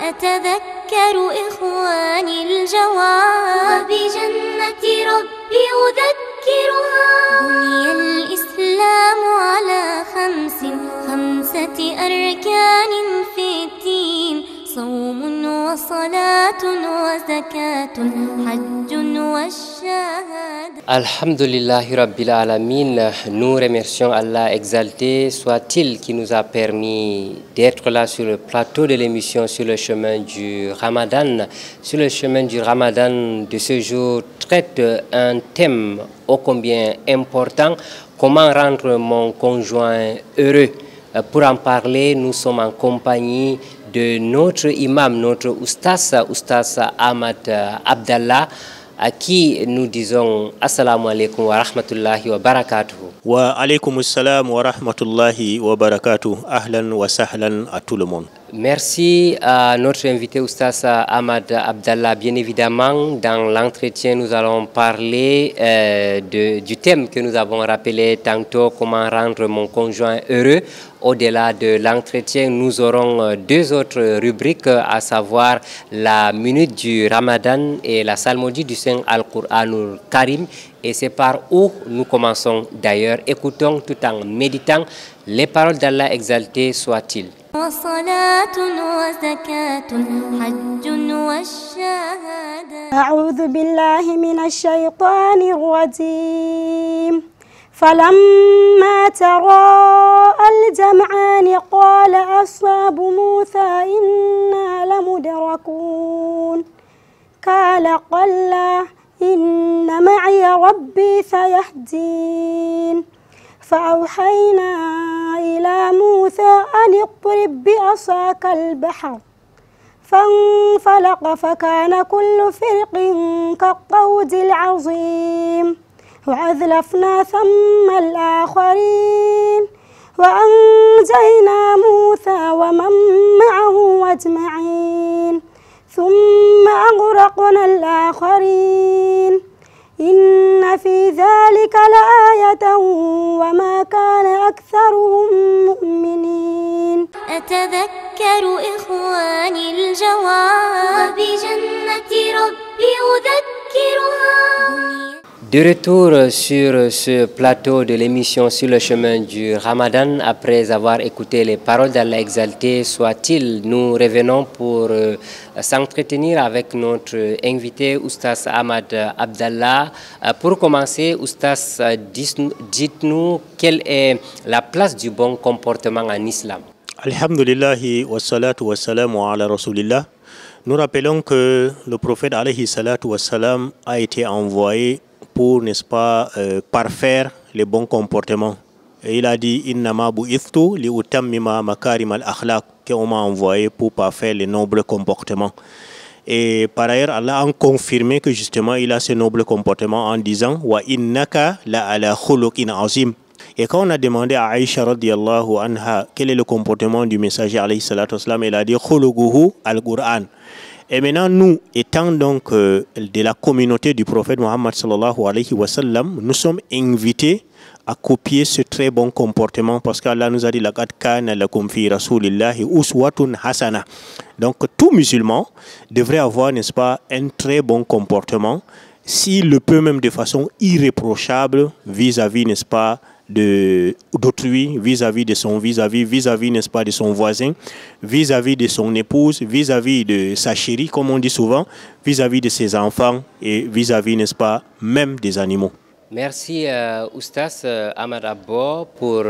أتذكر إخواني الجواب وبجنة ربي أذكرها. بني الإسلام على خمسة أركان في الدين: صوم وصلاة وزكاة حج والشهادة. Alhamdulillahi Rabbil Alamin, nous remercions Allah exalté soit-il qui nous a permis d'être là sur le plateau de l'émission sur le chemin du Ramadan. Sur le chemin du Ramadan de ce jour traite un thème ô combien important: comment rendre mon conjoint heureux. Pour en parler, nous sommes en compagnie de notre imam, notre oustaz Ahmad Abdallah, à qui nous disons assalamu alaikum wa rahmatullahi wa barakatuh. Wa alaikum assalam wa rahmatullahi wa barakatuh. Ahlan wa sahlan à tout le monde. Merci à notre invité oustaz Ahmad Abdallah. Bien évidemment, dans l'entretien, nous allons parler du thème que nous avons rappelé tantôt: comment rendre mon conjoint heureux. Au-delà de l'entretien, nous aurons deux autres rubriques, à savoir la minute du Ramadan et la psalmodie du Saint Al-Qur'anul Karim. Et c'est par où nous commençons d'ailleurs. Écoutons tout en méditant les paroles d'Allah exalté soit-il. أعوذ بالله من الشيطان الرجيم. فلما تراءى الجمعان قال أصحاب موسى إنا لمدركون قال كلا إن معي ربي سيهدين. فأوحينا إلى موسى أن اضرب بعصاك البحر فانفلق فكان كل فرق كالطود العظيم وأزلفنا ثم الآخرين وأنجينا موسى ومن معه أجمعين ثم أغرقنا الآخرين إن في ذلك لآية وما كان أكثرهم مؤمنين. أتذكر إخواني الجواب وبجنة ربي أذكرها. De retour sur ce plateau de l'émission sur le chemin du Ramadan, après avoir écouté les paroles d'Allah exalté soit-il, nous revenons pour s'entretenir avec notre invité oustaz Ahmad Abdallah. Pour commencer, oustaz, dites-nous quelle est la place du bon comportement en islam. Alhamdulillahi wa salatu wa salamu ala rasulillah. Nous rappelons que le prophète alayhi salatu wa salam a été envoyé pour, n'est-ce pas, parfaire les bons comportements. Et il a dit: Innama bu'ithtu li utammima makarim al-akhlaq, qu'on m'a envoyé pour parfaire les nobles comportements. Et par ailleurs, Allah a confirmé que justement il a ces nobles comportements en disant: Wa innaka la ala khuluqin azim. Et quand on a demandé à Aïcha radiyallahu anha quel est le comportement du messager alayhi salatu wassalam, elle a dit: khuluquhu al-Qur'an. Et maintenant, nous, étant donc de la communauté du prophète Mohammed sallallahu alayhi wa sallam, nous sommes invités à copier ce très bon comportement, parce qu'Allah nous a dit: laqad kana lakum fi rasulillahi uswatun hasana. Donc tout musulman devrait avoir, n'est-ce pas, un très bon comportement, s'il le peut même de façon irréprochable vis-à-vis, n'est-ce pas, d'autrui, vis-à-vis de son vis-à-vis, n'est-ce pas, de son voisin, vis-à-vis de son épouse, vis-à-vis de sa chérie, comme on dit souvent, vis-à-vis de ses enfants et vis-à-vis, n'est-ce pas, même des animaux. Merci oustaz Ahmad Abbo pour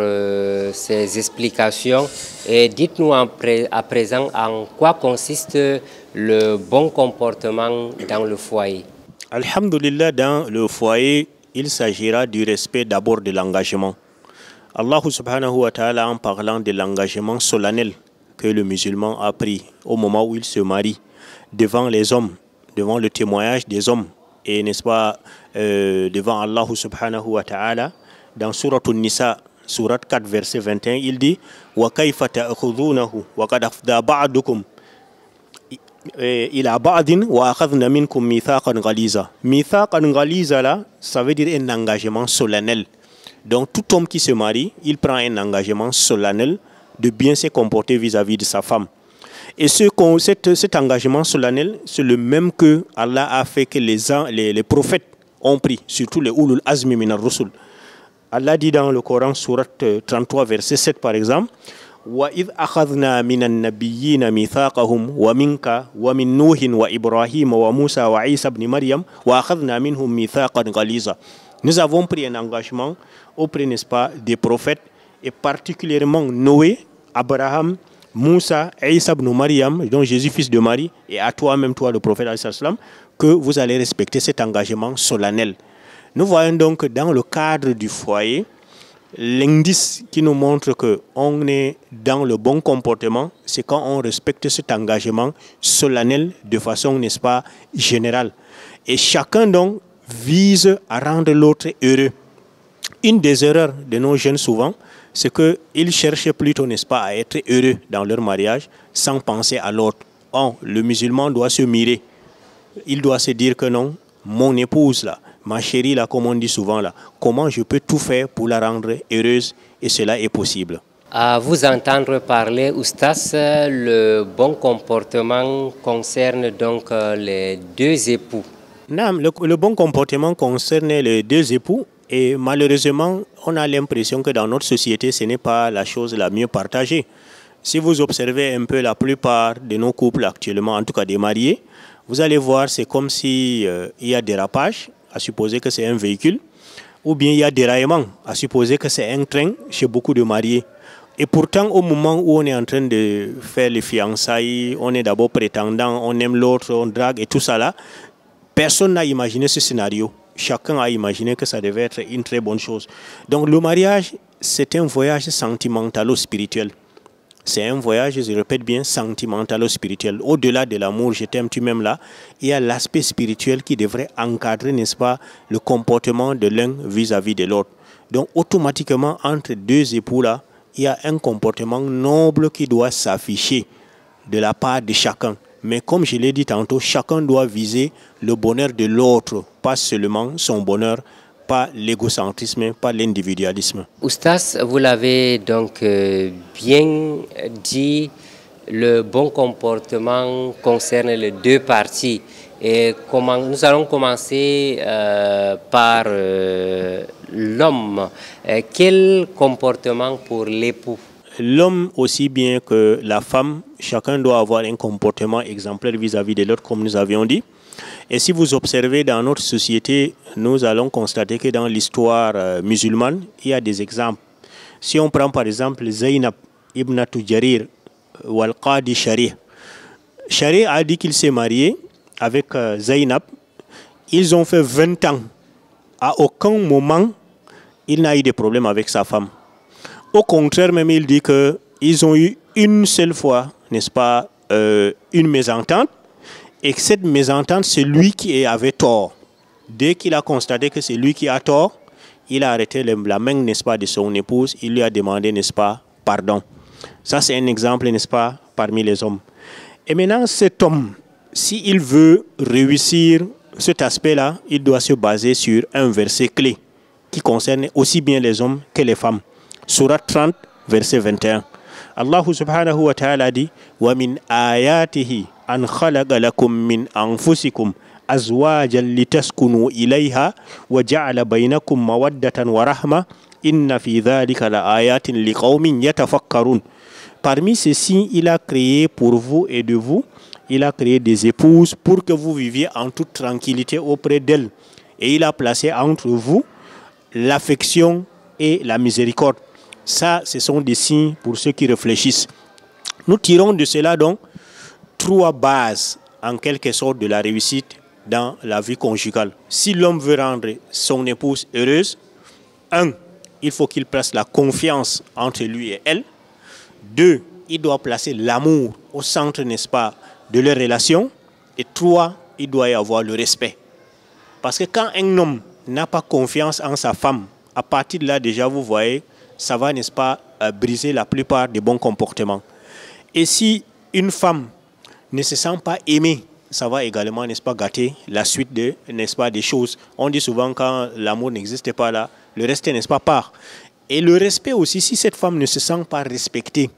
ces explications. Et dites-nous à présent en quoi consiste le bon comportement dans le foyer. Alhamdulillah, dans le foyer, il s'agira du respect d'abord de l'engagement. Allah subhanahu wa ta'ala, en parlant de l'engagement solennel que le musulman a pris au moment où il se marie devant les hommes, devant le témoignage des hommes, et n'est-ce pas, devant Allah subhanahu wa ta'ala, dans Surat An-Nisa, Surat 4, verset 21, il dit: Wa kayfa ta'khudhunahu wa qad afda ba'dukum ila ba'din wa akhadna minkum mithaqan ghaliza. Mithaqan ghaliza là, ça veut dire un engagement solennel. Donc tout homme qui se marie, il prend un engagement solennel de bien se comporter vis-à-vis de sa femme. Et cet engagement solennel, c'est le même que Allah a fait que les prophètes ont pris, surtout les Ulul Azmi min ar-Rusul. Allah dit dans le Coran, sourate 33, verset 7 par exemple, وَإِذْ أَخَذْنَا مِنَ النَّبِيِّينَ مِيثَاقَهُمْ وَمِنْكَ وَمِنْ نُوحٍ وَإِبْرَاهِيمَ وَمُوسَى وَعِيسَى بْنِ مَرْيَمَ وَأَخَذْنَا مِنْهُمْ مِيثَاقًا غَلِيظًا. Nous avons pris un engagement auprès, n'est-ce pas, des prophètes, et particulièrement Noé, Abraham, Moussa, Isa ibn Maryam, donc Jésus fils de Marie, et à toi-même, toi le prophète, que vous allez respecter cet engagement solennel. Nous voyons donc dans le cadre du foyer, l'indice qui nous montre qu'on est dans le bon comportement, c'est quand on respecte cet engagement solennel de façon, n'est-ce pas, générale. Et chacun donc vise à rendre l'autre heureux. Une des erreurs de nos jeunes souvent, c'est qu'ils cherchent plutôt, n'est-ce pas, à être heureux dans leur mariage sans penser à l'autre. Oh, le musulman doit se mirer. Il doit se dire que non, mon épouse là, ma chérie là, comme on dit souvent là, comment je peux tout faire pour la rendre heureuse, et cela est possible. À vous entendre parler, Oustas, le bon comportement concerne donc les deux époux. Non, le bon comportement concerne les deux époux, et malheureusement, on a l'impression que dans notre société, ce n'est pas la chose la mieux partagée. Si vous observez un peu la plupart de nos couples actuellement, en tout cas des mariés, vous allez voir, c'est comme si il y a dérapage, à supposer que c'est un véhicule, ou bien il y a déraillement, à supposer que c'est un train chez beaucoup de mariés. Et pourtant, au moment où on est en train de faire les fiançailles, on est d'abord prétendant, on aime l'autre, on drague et tout ça là, personne n'a imaginé ce scénario. Chacun a imaginé que ça devait être une très bonne chose. Donc le mariage, c'est un voyage sentimentalo-spirituel. C'est un voyage, je répète bien, sentimentalo-spirituel. Au-delà de l'amour, je t'aime, tu m'aimes là, il y a l'aspect spirituel qui devrait encadrer, n'est-ce pas, le comportement de l'un vis-à-vis de l'autre. Donc automatiquement, entre deux époux là, il y a un comportement noble qui doit s'afficher de la part de chacun. Mais comme je l'ai dit tantôt, chacun doit viser le bonheur de l'autre, pas seulement son bonheur, pas l'égocentrisme, pas l'individualisme. Oustas, vous l'avez donc bien dit, le bon comportement concerne les deux parties. Et nous allons commencer par l'homme. Quel comportement pour l'époux? L'homme aussi bien que la femme, chacun doit avoir un comportement exemplaire vis-à-vis de l'autre, comme nous avions dit. Et si vous observez dans notre société, nous allons constater que dans l'histoire musulmane, il y a des exemples. Si on prend par exemple Zainab ibn Jarir wal-Qadi Shari. Shari a dit qu'il s'est marié avec Zainab. Ils ont fait 20 ans. À aucun moment, il n'a eu de problème avec sa femme. Au contraire, même il dit qu'ils ont eu une seule fois, n'est-ce pas, une mésentente. Et que cette mésentente, c'est lui qui avait tort. Dès qu'il a constaté que c'est lui qui a tort, il a arrêté la main, n'est-ce pas, de son épouse. Il lui a demandé, n'est-ce pas, pardon. Ça, c'est un exemple, n'est-ce pas, parmi les hommes. Et maintenant, cet homme, s'il veut réussir cet aspect-là, il doit se baser sur un verset clé qui concerne aussi bien les hommes que les femmes. Sourate 30, verset 21. Allah subhanahu wa ta'ala dit wa min ayatihi an khalaqa lakum min anfusikum azwajan litaskunu ilayha wa ja'ala bainakum mawaddatan wa rahma inna fi dhalika la ayatin liqaumin yatafakkarun. Parmi ceux-ci, il a créé pour vous et de vous, il a créé des épouses pour que vous viviez en toute tranquillité auprès d'elles. Et il a placé entre vous l'affection et la miséricorde. Ça, ce sont des signes pour ceux qui réfléchissent. Nous tirons de cela donc trois bases, en quelque sorte, de la réussite dans la vie conjugale. Si l'homme veut rendre son épouse heureuse, il faut qu'il place la confiance entre lui et elle. 2, il doit placer l'amour au centre, n'est-ce pas, de leur relation. Et 3, il doit y avoir le respect. Parce que quand un homme n'a pas confiance en sa femme, à partir de là, déjà, vous voyez, ça va, n'est-ce pas, briser la plupart des bons comportements. Et si une femme ne se sent pas aimée, ça va également, n'est-ce pas, gâter la suite de, n'est-ce pas, des choses. On dit souvent quand l'amour n'existe pas là, le reste, n'est-ce pas, part. Et le respect aussi, si cette femme ne se sent pas respectée,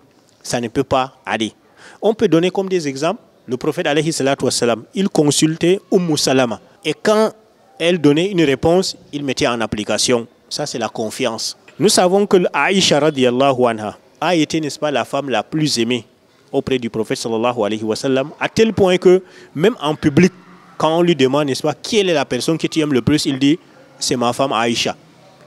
ça ne peut pas aller. On peut donner comme des exemples, le prophète alayhi salatu wassalam, il consultait Salama. Et quand elle donnait une réponse, il mettait en application. Ça, c'est la confiance. Nous savons que Aïcha radiyallahu anha a été, n'est-ce pas, la femme la plus aimée auprès du prophète sallallahu alayhi wa sallam, à tel point que même en public, quand on lui demande, n'est-ce pas, quelle est la personne que tu aimes le plus, il dit, c'est ma femme Aïcha.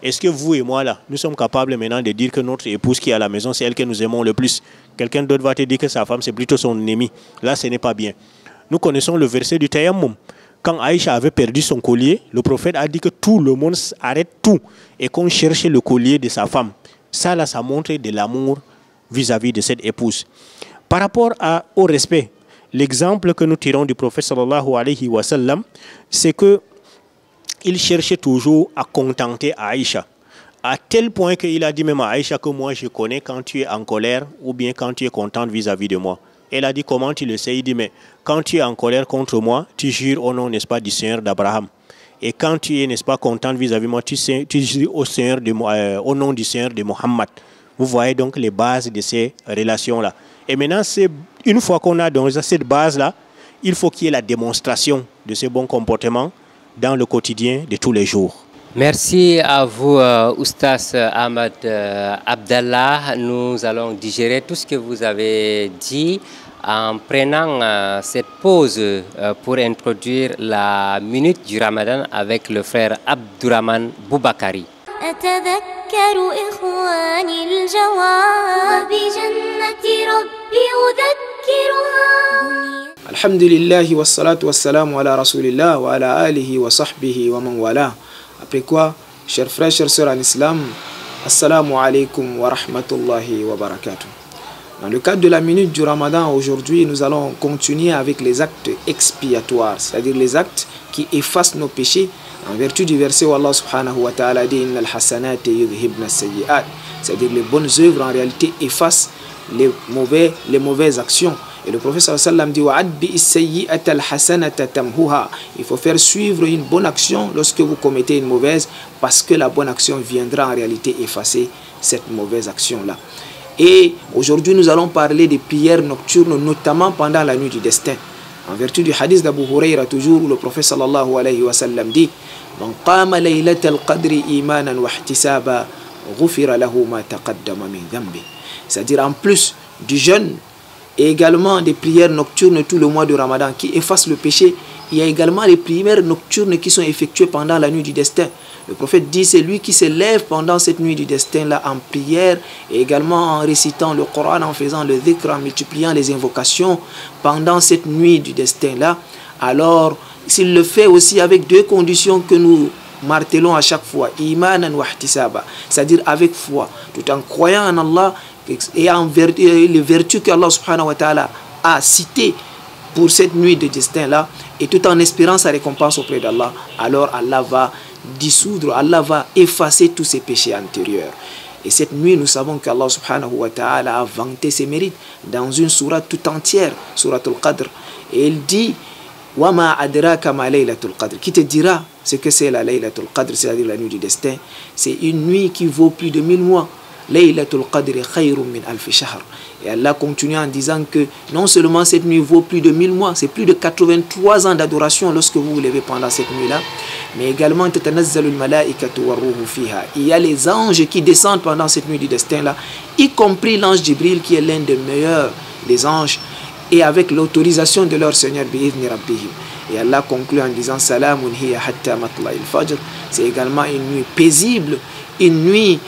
Est-ce que vous et moi là, nous sommes capables maintenant de dire que notre épouse qui est à la maison, c'est elle que nous aimons le plus? Quelqu'un d'autre va te dire que sa femme, c'est plutôt son ennemi. Là, ce n'est pas bien. Nous connaissons le verset du Tayammum. Quand Aïcha avait perdu son collier, le prophète a dit que tout le monde arrête tout et qu'on cherchait le collier de sa femme. Ça, là, ça montre de l'amour vis-à-vis de cette épouse. Par rapport au respect, l'exemple que nous tirons du prophète sallallahu alayhi wa sallam, c'est que il cherchait toujours à contenter Aïcha. À tel point qu'il a dit même à Aïcha que moi je connais quand tu es en colère ou bien quand tu es contente vis-à-vis de moi. Elle a dit comment tu le sais? Il dit mais quand tu es en colère contre moi, tu jures au nom, n'est-ce pas, du Seigneur d'Abraham. Et quand tu es, n'est-ce pas, contente vis-à-vis de moi, tu jures au nom du Seigneur de Mohammed. Vous voyez donc les bases de ces relations-là. Et maintenant, une fois qu'on a dans cette base-là, il faut qu'il y ait la démonstration de ces bons comportements dans le quotidien de tous les jours. Merci à vous, Oustaz Ahmad Abdallah. Nous allons digérer tout ce que vous avez dit en prenant cette pause pour introduire la minute du Ramadan avec le frère Abdourahmane Boubakari. أتذكر إخواني الجواب بجنة ربي أذكرها. الحمد لله والصلاة والسلام على رسول الله وعلى آله وصحبه ومن والاه. Après quoi, chers frères, chers sœurs en islam, assalamu alaikum wa rahmatullahi wa barakatuh. Dans le cadre de la minute du Ramadan, aujourd'hui, nous allons continuer avec les actes expiatoires, c'est-à-dire les actes qui effacent nos péchés, en vertu du verset où Allah subhanahu wa ta'ala dit Innal hasanati yudhibna as-sayyi'at, c'est-à-dire les bonnes œuvres en réalité effacent les mauvaises actions. Et le prophète sallallahu alayhi wa sallam dit il faut faire suivre une bonne action lorsque vous commettez une mauvaise, parce que la bonne action viendra en réalité effacer cette mauvaise action-là. Et aujourd'hui, nous allons parler des prières nocturnes, notamment pendant la nuit du destin. En vertu du hadith d'Abu Huraira, toujours, où le prophète sallallahu alayhi wa sallam dit Man qama laylatal qadri imanan wa ihtisaba ghufira lahu ma taqaddama min dhanbi. C'est-à-dire en plus du jeûne et également des prières nocturnes tout le mois de Ramadan qui effacent le péché, il y a également les prières nocturnes qui sont effectuées pendant la nuit du destin. Le prophète dit c'est lui qui se lève pendant cette nuit du destin-là en prière et également en récitant le Coran, en faisant le dhikr, en multipliant les invocations pendant cette nuit du destin-là. Alors, s'il le fait aussi avec deux conditions que nous martelons à chaque fois, imanan wa ihtisaba, c'est-à-dire avec foi, tout en croyant en Allah et en les vertus que Allah subhanahu wa ta'ala a citées pour cette nuit de destin-là, et tout en espérant sa récompense auprès d'Allah, alors Allah va dissoudre, Allah va effacer tous ses péchés antérieurs. Et cette nuit, nous savons qu'Allah subhanahu wa ta'ala a vanté ses mérites dans une sourate tout entière, sourate al-Qadr. Et il dit Wa ma adraka ma laylatul qadr. Qui te dira ce que c'est la laylatul qadr, c'est-à-dire la nuit du destin? C'est une nuit qui vaut plus de 1000 mois. Laylatul qadri khayrun min alfi shahr. Et Allah continue en disant que non seulement cette nuit vaut plus de 1000 mois, c'est plus de 83 ans d'adoration lorsque vous vous levez pendant cette nuit-là, mais également tatanazzalu al-malaikatu war-ruhu fiha. Il y a les anges qui descendent pendant cette nuit du destin-là, y compris l'ange Jibril qui est l'un des meilleurs des anges, et avec l'autorisation de leur Seigneur bi'idhni rabbihim. Et Allah conclut en disant salamun hiya hatta matla'il fajr. C'est également une nuit paisible, une nuit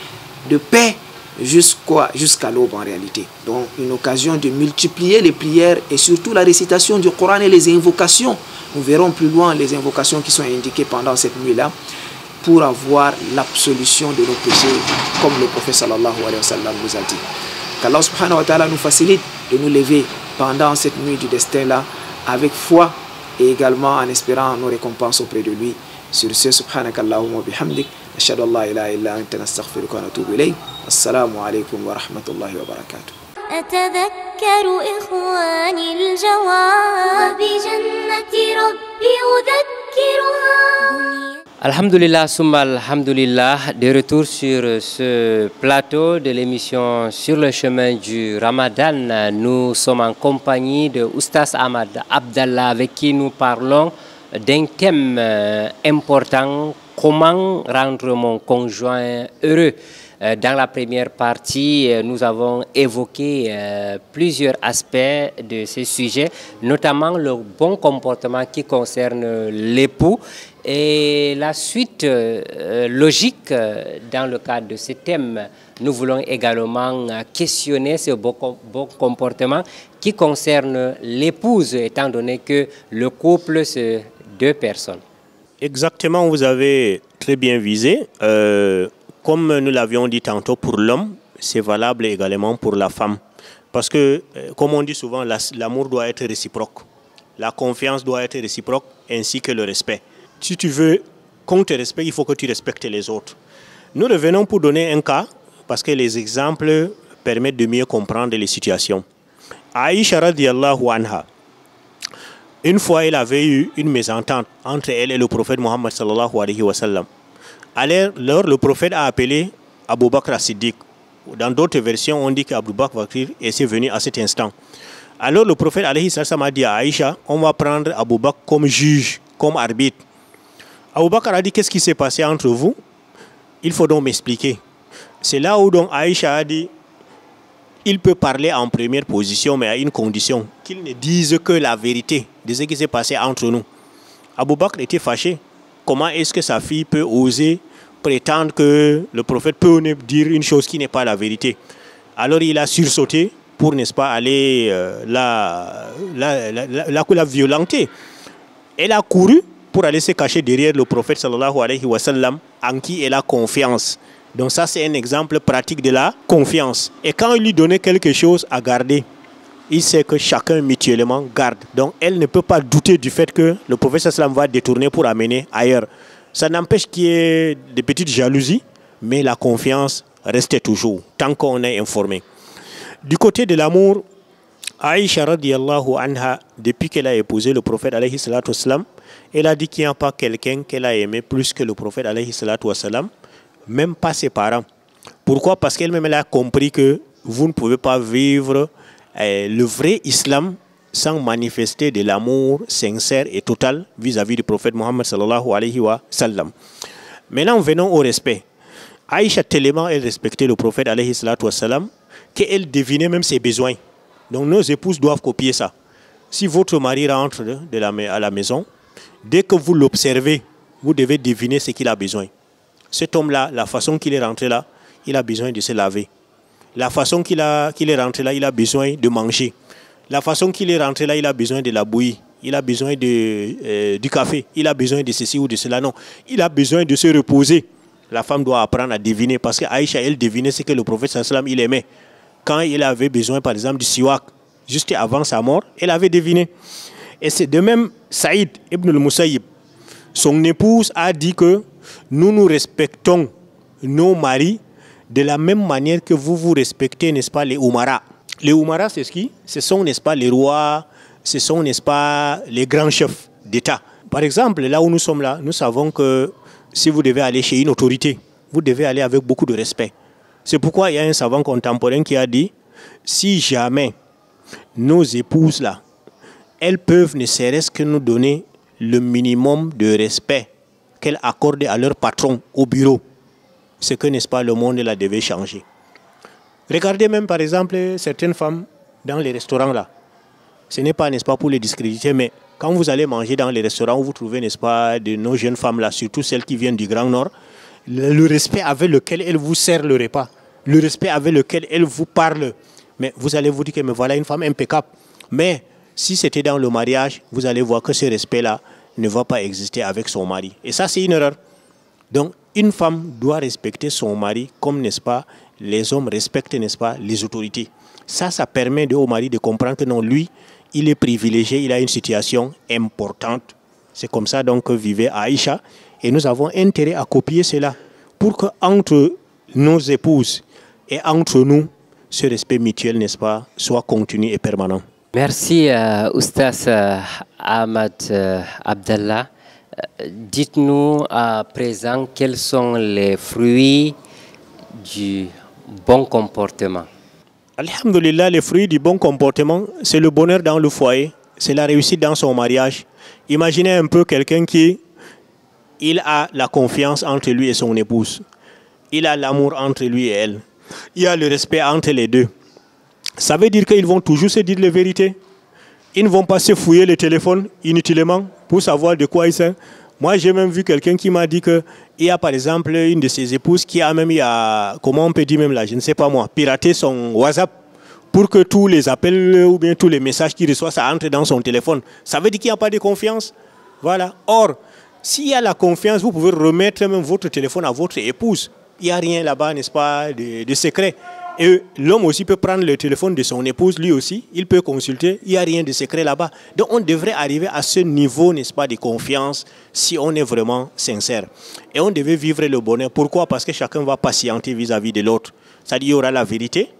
de paix jusqu'à l'aube en réalité. Donc une occasion de multiplier les prières et surtout la récitation du Coran et les invocations. Nous verrons plus loin les invocations qui sont indiquées pendant cette nuit-là pour avoir l'absolution de nos péchés, comme le prophète sallallahu alayhi wa sallam nous a dit. Qu'Allah subhanahu wa ta'ala nous facilite de nous lever pendant cette nuit du destin-là avec foi et également en espérant nos récompenses auprès de lui. Sur ce, subhanakallahumma bihamdik, ashhadu an la ilaha illa anta nastaghfiruka wa natubu ilayk. Assalamu alaykum wa rahmatullahi wa barakatuh. أتذكر إخواني الجواب بجنة ربي أذكرها. Alhamdulillah, summa alhamdulillah, de retour sur ce plateau de l'émission Sur le chemin du Ramadan. Nous sommes en compagnie de Oustaz Ahmad Abdallah avec qui nous parlons d'un thème important, comment rendre mon conjoint heureux. Dans la première partie, nous avons évoqué plusieurs aspects de ce sujet, notamment le bon comportement qui concerne l'époux. Et la suite logique dans le cadre de ce thème, nous voulons également questionner ce bon comportement qui concerne l'épouse, étant donné que le couple, c'est deux personnes. Exactement, vous avez très bien visé. Comme nous l'avions dit tantôt pour l'homme, c'est valable également pour la femme. Parce que, comme on dit souvent, l'amour doit être réciproque. La confiance doit être réciproque, ainsi que le respect. Si tu veux qu'on te respecte, il faut que tu respectes les autres. Nous revenons pour donner un cas, parce que les exemples permettent de mieux comprendre les situations. Aïcha radiyallahu anha, une fois, elle avait eu une mésentente entre elle et le prophète Mohammed sallallahu alayhi wa sallam. Alors, le prophète a appelé Abu Bakr as-Siddiq. Dans d'autres versions, on dit qu'Abu Bakr est venu à cet instant. Alors, le prophète alayhi sallam a dit à Aïcha, on va prendre Abu Bakr comme juge, comme arbitre. Abu Bakr a dit, qu'est-ce qui s'est passé entre vous? Il faut donc m'expliquer. C'est là où donc Aïcha a dit, il peut parler en première position, mais à une condition, qu'il ne dise que la vérité de ce qui s'est passé entre nous. Abu Bakr était fâché. Comment est-ce que sa fille peut oser prétendre que le prophète peut dire une chose qui n'est pas la vérité? Alors il a sursauté pour, n'est-ce pas, aller la violenter. Elle a couru pour aller se cacher derrière le prophète sallallahu alayhi wa sallam, en qui elle a confiance. Donc ça, c'est un exemple pratique de la confiance. Et quand il lui donnait quelque chose à garder, il sait que chacun mutuellement garde. Donc elle ne peut pas douter du fait que le prophète sallallahu alayhi wa sallam va détourner pour amener ailleurs. Ça n'empêche qu'il y ait des petites jalousies, mais la confiance restait toujours, tant qu'on est informé. Du côté de l'amour, Aïcha radiyallahu anha, depuis qu'elle a épousé le prophète alayhi salatu wassalam, elle a dit qu'il n'y a pas quelqu'un qu'elle a aimé plus que le prophète alayhi salatu wassalam, même pas ses parents. Pourquoi? Parce qu'elle-même elle a compris que vous ne pouvez pas vivre le vrai islam sans manifester de l'amour sincère et total vis-à-vis du prophète Mohammed sallallahu alayhi wa sallam. Maintenant, venons au respect. Aïcha tellement elle respectait le prophète alayhi salatu wassalam qu'elle devinait même ses besoins. Donc nos épouses doivent copier ça. Si votre mari rentre à la maison, dès que vous l'observez, vous devez deviner ce qu'il a besoin. Cet homme-là, la façon qu'il est rentré là, il a besoin de se laver. La façon qu'il est rentré là, il a besoin de manger. La façon qu'il est rentré là, il a besoin de la bouillie. Il a besoin du café. Il a besoin de ceci ou de cela. Non, il a besoin de se reposer. La femme doit apprendre à deviner parce qu'Aïcha, elle devinait ce que le prophète sallallahu alayhi wa sallam il aimait. Quand il avait besoin, par exemple, du siwak, juste avant sa mort, elle avait deviné. Et c'est de même Saïd ibn al-Musayyib. Son épouse a dit que nous respectons nos maris de la même manière que vous respectez, n'est-ce pas, les Oumara. Les Oumara, c'est qui? Ce sont, n'est-ce pas, les rois, ce sont, n'est-ce pas, les grands chefs d'État. Par exemple, là où nous sommes là, nous savons que si vous devez aller chez une autorité, vous devez aller avec beaucoup de respect. C'est pourquoi il y a un savant contemporain qui a dit, si jamais nos épouses là, elles peuvent ne serait-ce que nous donner le minimum de respect qu'elles accordent à leur patron au bureau, c'est que, n'est-ce pas, le monde là devait changer. Regardez même par exemple certaines femmes dans les restaurants là. Ce n'est pas, n'est-ce pas, pour les discréditer, mais quand vous allez manger dans les restaurants, vous trouvez, n'est-ce pas, de nos jeunes femmes là, surtout celles qui viennent du Grand Nord, le respect avec lequel elles vous servent le repas, le respect avec lequel elles vous parlent. Mais vous allez vous dire que me voilà une femme impeccable. Mais si c'était dans le mariage, vous allez voir que ce respect-là ne va pas exister avec son mari. Et ça, c'est une erreur. Donc, une femme doit respecter son mari comme, n'est-ce pas, les hommes respectent, n'est-ce pas, les autorités. Ça permet au mari de comprendre que non, lui, il est privilégié, il a une situation importante. C'est comme ça donc que vivait Aïcha. Et nous avons intérêt à copier cela pour qu'entre nos épouses et entre nous, ce respect mutuel, n'est-ce pas, soit continu et permanent. Merci, Oustaz Ahmad Abdallah. Dites-nous à présent quels sont les fruits du bon comportement. Alhamdulillah, les fruits du bon comportement, c'est le bonheur dans le foyer, c'est la réussite dans son mariage. Imaginez un peu quelqu'un qui il a la confiance entre lui et son épouse. Il a l'amour entre lui et elle. Il y a le respect entre les deux. Ça veut dire qu'ils vont toujours se dire la vérité. Ils ne vont pas se fouiller le téléphone inutilement pour savoir de quoi il s'agit. Moi, j'ai même vu quelqu'un qui m'a dit qu'il y a par exemple une de ses épouses qui a même, comment on peut dire même là, je ne sais pas moi, piraté son WhatsApp pour que tous les appels ou bien tous les messages qu'il reçoit, ça entre dans son téléphone. Ça veut dire qu'il n'y a pas de confiance. Voilà. Or, s'il y a la confiance, vous pouvez remettre même votre téléphone à votre épouse. Il n'y a rien là-bas, n'est-ce pas, de secret. Et l'homme aussi peut prendre le téléphone de son épouse, lui aussi, il peut consulter, il n'y a rien de secret là-bas. Donc on devrait arriver à ce niveau, n'est-ce pas, de confiance, si on est vraiment sincère. Et on devait vivre le bonheur. Pourquoi? Parce que chacun va patienter vis-à-vis de l'autre. C'est-à-dire qu'il y aura la vérité,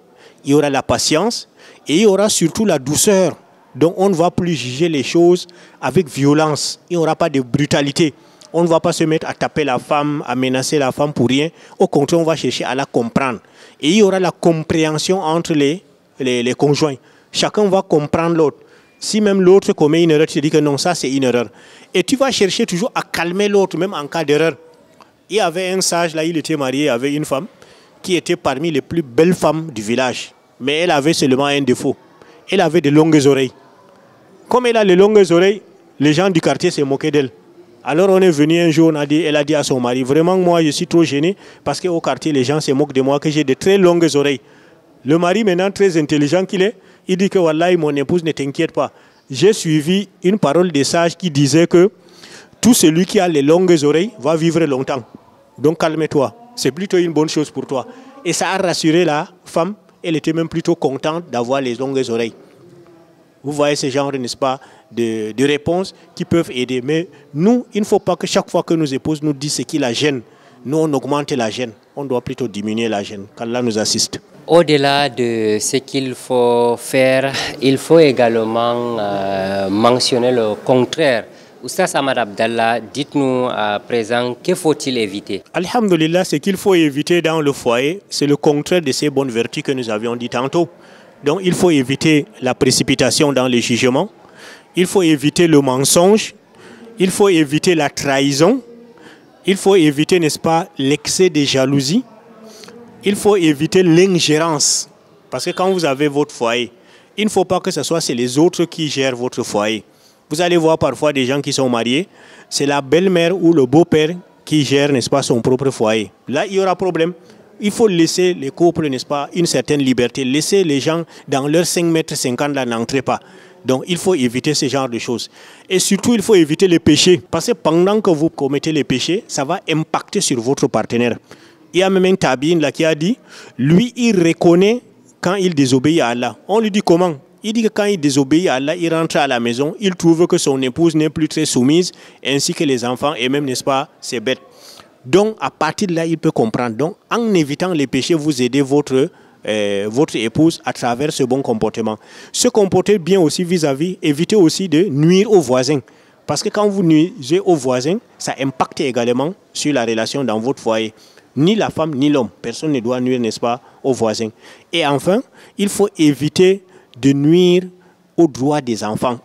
il y aura la patience, et il y aura surtout la douceur. Donc on ne va plus juger les choses avec violence, il n'y aura pas de brutalité. On ne va pas se mettre à taper la femme, à menacer la femme pour rien. Au contraire, on va chercher à la comprendre. Et il y aura la compréhension entre les conjoints. Chacun va comprendre l'autre. Si même l'autre commet une erreur, tu te dis que non, ça c'est une erreur. Et tu vas chercher toujours à calmer l'autre, même en cas d'erreur. Il y avait un sage, là, il était marié avec une femme qui était parmi les plus belles femmes du village. Mais elle avait seulement un défaut. Elle avait de longues oreilles. Comme elle a les longues oreilles, les gens du quartier se moquaient d'elle. Alors on est venu un jour, elle a dit à son mari, vraiment moi je suis trop gêné parce qu'au quartier les gens se moquent de moi, que j'ai de très longues oreilles. Le mari maintenant très intelligent qu'il est, il dit que wallahi mon épouse ne t'inquiète pas. J'ai suivi une parole des sages qui disait que tout celui qui a les longues oreilles va vivre longtemps. Donc calme-toi, c'est plutôt une bonne chose pour toi. Et ça a rassuré la femme, elle était même plutôt contente d'avoir les longues oreilles. Vous voyez ce genre, n'est-ce pas, de réponses qui peuvent aider. Mais nous, il ne faut pas que chaque fois que nos épouses nous disent ce qui la gêne, nous on augmente la gêne. On doit plutôt diminuer la gêne. Qu'Allah nous assiste. Au-delà de ce qu'il faut faire, il faut également mentionner le contraire. Oustaz Ahmad Abdallah, dites-nous à présent, que faut-il éviter? Alhamdulillah, ce qu'il faut éviter dans le foyer, c'est le contraire de ces bonnes vertus que nous avions dit tantôt. Donc il faut éviter la précipitation dans les jugements, il faut éviter le mensonge, il faut éviter la trahison, il faut éviter, n'est-ce pas, l'excès de jalousie, il faut éviter l'ingérence. Parce que quand vous avez votre foyer, il ne faut pas que ce soit les autres qui gèrent votre foyer. Vous allez voir parfois des gens qui sont mariés, c'est la belle-mère ou le beau-père qui gère, n'est-ce pas, son propre foyer. Là, il y aura problème. Il faut laisser les couples, n'est-ce pas, une certaine liberté. Laisser les gens dans leurs 5,50 m là, n'entrez pas. Donc, il faut éviter ce genre de choses. Et surtout, il faut éviter les péchés. Parce que pendant que vous commettez les péchés, ça va impacter sur votre partenaire. Il y a même un tabine là qui a dit, lui, il reconnaît quand il désobéit à Allah. On lui dit comment? Il dit que quand il désobéit à Allah, il rentre à la maison, il trouve que son épouse n'est plus très soumise, ainsi que les enfants, et même, n'est-ce pas, ses bêtes. Donc, à partir de là, il peut comprendre. Donc, en évitant les péchés, vous aidez votre épouse à travers ce bon comportement. Se comporter bien aussi vis-à-vis, évitez aussi de nuire aux voisins. Parce que quand vous nuisez aux voisins, ça impacte également sur la relation dans votre foyer. Ni la femme, ni l'homme. Personne ne doit nuire, n'est-ce pas, aux voisins. Et enfin, il faut éviter de nuire aux droits des enfants.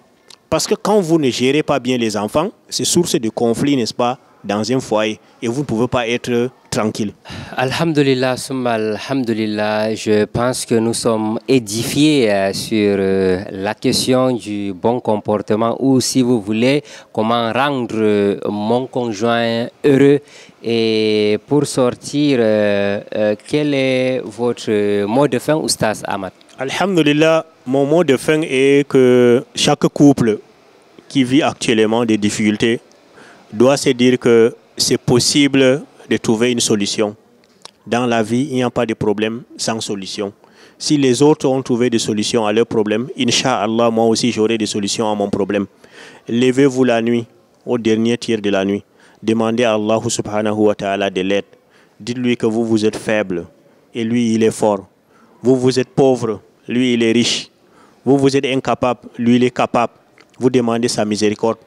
Parce que quand vous ne gérez pas bien les enfants, c'est source de conflit, n'est-ce pas, dans un foyer. Et vous ne pouvez pas être tranquille. Alhamdulillah, summa alhamdulillah, je pense que nous sommes édifiés sur la question du bon comportement ou, si vous voulez, comment rendre mon conjoint heureux. Et pour sortir, quel est votre mot de fin, Oustaz Ahmad? Alhamdulillah, mon mot de fin est que chaque couple qui vit actuellement des difficultés doit se dire que c'est possible de trouver une solution. Dans la vie, il n'y a pas de problème sans solution. Si les autres ont trouvé des solutions à leurs problèmes, Inch'Allah, moi aussi j'aurai des solutions à mon problème. Levez-vous la nuit, au dernier tiers de la nuit. Demandez à Allah subhanahu wa ta'ala de l'aide. Dites-lui que vous êtes faible et lui, il est fort. Vous êtes pauvre, lui, il est riche. Vous êtes incapable, lui, il est capable. Vous demandez sa miséricorde.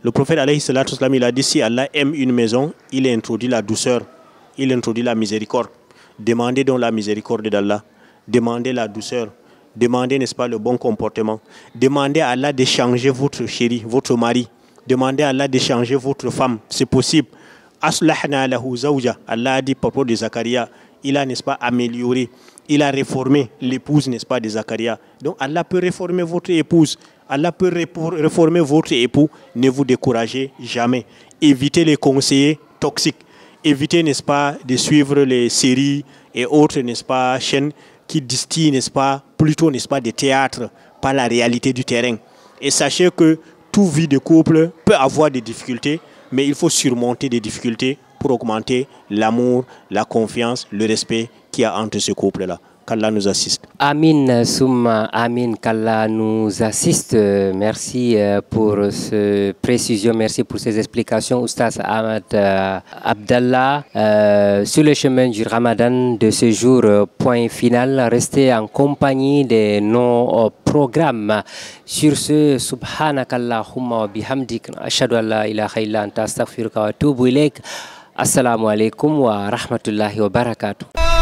Le prophète alayhi salatu wassalam, il a dit si Allah aime une maison, il introduit la douceur, il introduit la miséricorde. Demandez donc la miséricorde d'Allah, demandez la douceur, demandez, n'est-ce pas, le bon comportement. Demandez à Allah de changer votre chéri, votre mari. Demandez à Allah de changer votre femme, c'est possible. Aslahna lahu zawja, Allah a dit propos de Zacharia, il a, n'est-ce pas, amélioré, il a réformé l'épouse, n'est-ce pas, de Zacharia. Donc Allah peut réformer votre épouse, Allah peut réformer votre époux. Ne vous découragez jamais. Évitez les conseillers toxiques. Évitez, n'est-ce pas, de suivre les séries et autres, n'est-ce pas, chaînes qui distillent, n'est-ce pas, plutôt, n'est-ce pas, des théâtres, pas la réalité du terrain. Et sachez que toute vie de couple peut avoir des difficultés, mais il faut surmonter des difficultés pour augmenter l'amour, la confiance, le respect qu'il y a entre ce couple-là. Qu'Allah nous assiste. Amin, Soumma, Amin, qu'Allah nous assiste. Merci pour ces précisions, merci pour ces explications, Oustaz Ahmad Abdallah. Sur le chemin du Ramadan de ce jour, point final, restez en compagnie de nos programmes. Sur ce, subhanakallahumma wa bihamdik, ashhadu an la ilaha illa anta astaghfiruka wa atubu ilaik. Assalamu alaikum wa rahmatullahi wa barakatuh.